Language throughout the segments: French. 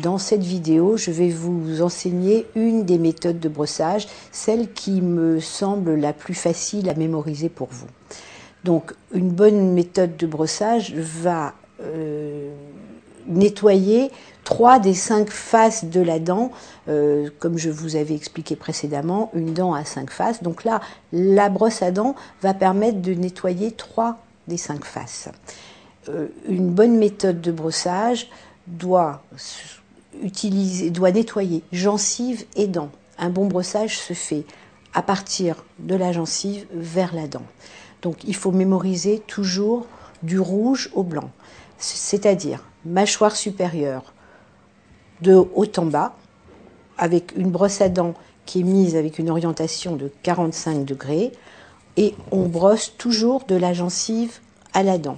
Dans cette vidéo, je vais vous enseigner une des méthodes de brossage, celle qui me semble la plus facile à mémoriser pour vous. Donc, une bonne méthode de brossage va nettoyer 3 des 5 faces de la dent, comme je vous avais expliqué précédemment, une dent à 5 faces. Donc là, la brosse à dents va permettre de nettoyer 3 des 5 faces. Une bonne méthode de brossage doit nettoyer gencive et dents. Un bon brossage se fait à partir de la gencive vers la dent. Donc il faut mémoriser toujours du rouge au blanc, c'est-à-dire mâchoire supérieure de haut en bas, avec une brosse à dents qui est mise avec une orientation de 45 degrés, et on brosse toujours de la gencive à la dent.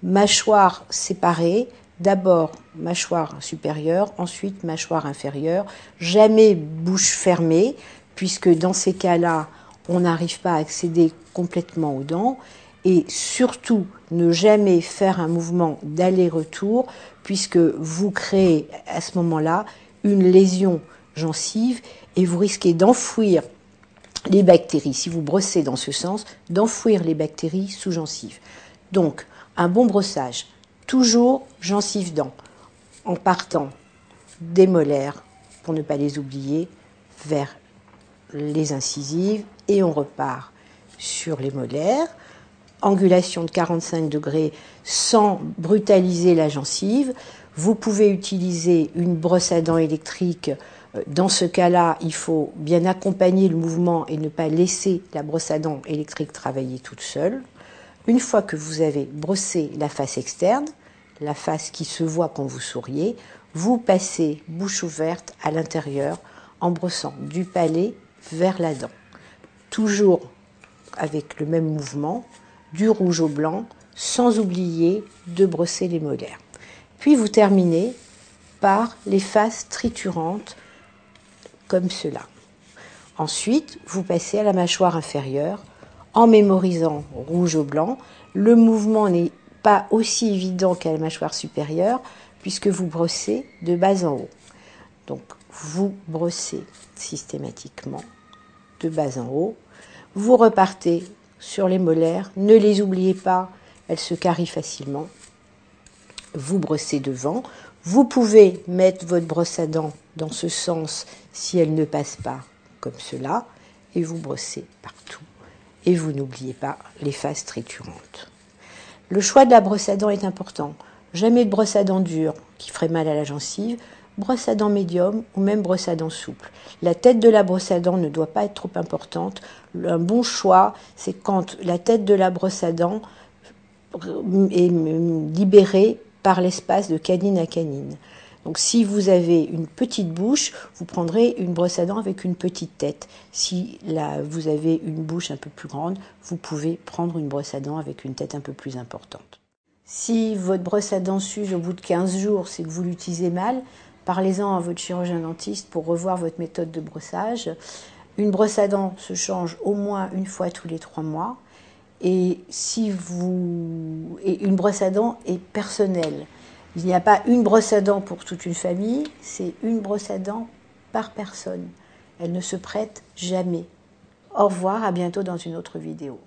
Mâchoire séparée, d'abord mâchoire supérieure, ensuite mâchoire inférieure, jamais bouche fermée, puisque dans ces cas-là, on n'arrive pas à accéder complètement aux dents, et surtout ne jamais faire un mouvement d'aller-retour, puisque vous créez à ce moment-là une lésion gencive et vous risquez d'enfouir les bactéries, si vous brossez dans ce sens, d'enfouir les bactéries sous gencive. Donc, un bon brossage, toujours gencive-dents, en partant des molaires, pour ne pas les oublier, vers les incisives, et on repart sur les molaires, angulation de 45 degrés sans brutaliser la gencive. Vous pouvez utiliser une brosse à dents électrique. Dans ce cas-là, il faut bien accompagner le mouvement et ne pas laisser la brosse à dents électrique travailler toute seule. Une fois que vous avez brossé la face externe, la face qui se voit quand vous souriez, vous passez bouche ouverte à l'intérieur en brossant du palais vers la dent. Toujours avec le même mouvement, du rouge au blanc, sans oublier de brosser les molaires. Puis vous terminez par les faces triturantes, comme cela. Ensuite, vous passez à la mâchoire inférieure en mémorisant rouge au blanc. Le mouvement n'est pas aussi évident qu'à la mâchoire supérieure puisque vous brossez de bas en haut. Donc, vous brossez systématiquement de bas en haut. Vous repartez sur les molaires. Ne les oubliez pas, elles se carient facilement. Vous brossez devant. Vous pouvez mettre votre brosse à dents dans ce sens si elle ne passe pas comme cela. Et vous brossez partout. Et vous n'oubliez pas les faces triturantes. Le choix de la brosse à dents est important. Jamais de brosse à dents dure qui ferait mal à la gencive. Brosse à dents médium ou même brosse à dents souple. La tête de la brosse à dents ne doit pas être trop importante. Un bon choix, c'est quand la tête de la brosse à dents est libérée par l'espace de canine à canine. Donc si vous avez une petite bouche, vous prendrez une brosse à dents avec une petite tête. Si vous avez une bouche un peu plus grande, vous pouvez prendre une brosse à dents avec une tête un peu plus importante. Si votre brosse à dents s'use au bout de 15 jours, c'est que vous l'utilisez mal, parlez-en à votre chirurgien dentiste pour revoir votre méthode de brossage. Une brosse à dents se change au moins une fois tous les 3 mois. Et une brosse à dents est personnelle. Il n'y a pas une brosse à dents pour toute une famille, c'est une brosse à dents par personne. Elle ne se prête jamais. Au revoir, à bientôt dans une autre vidéo.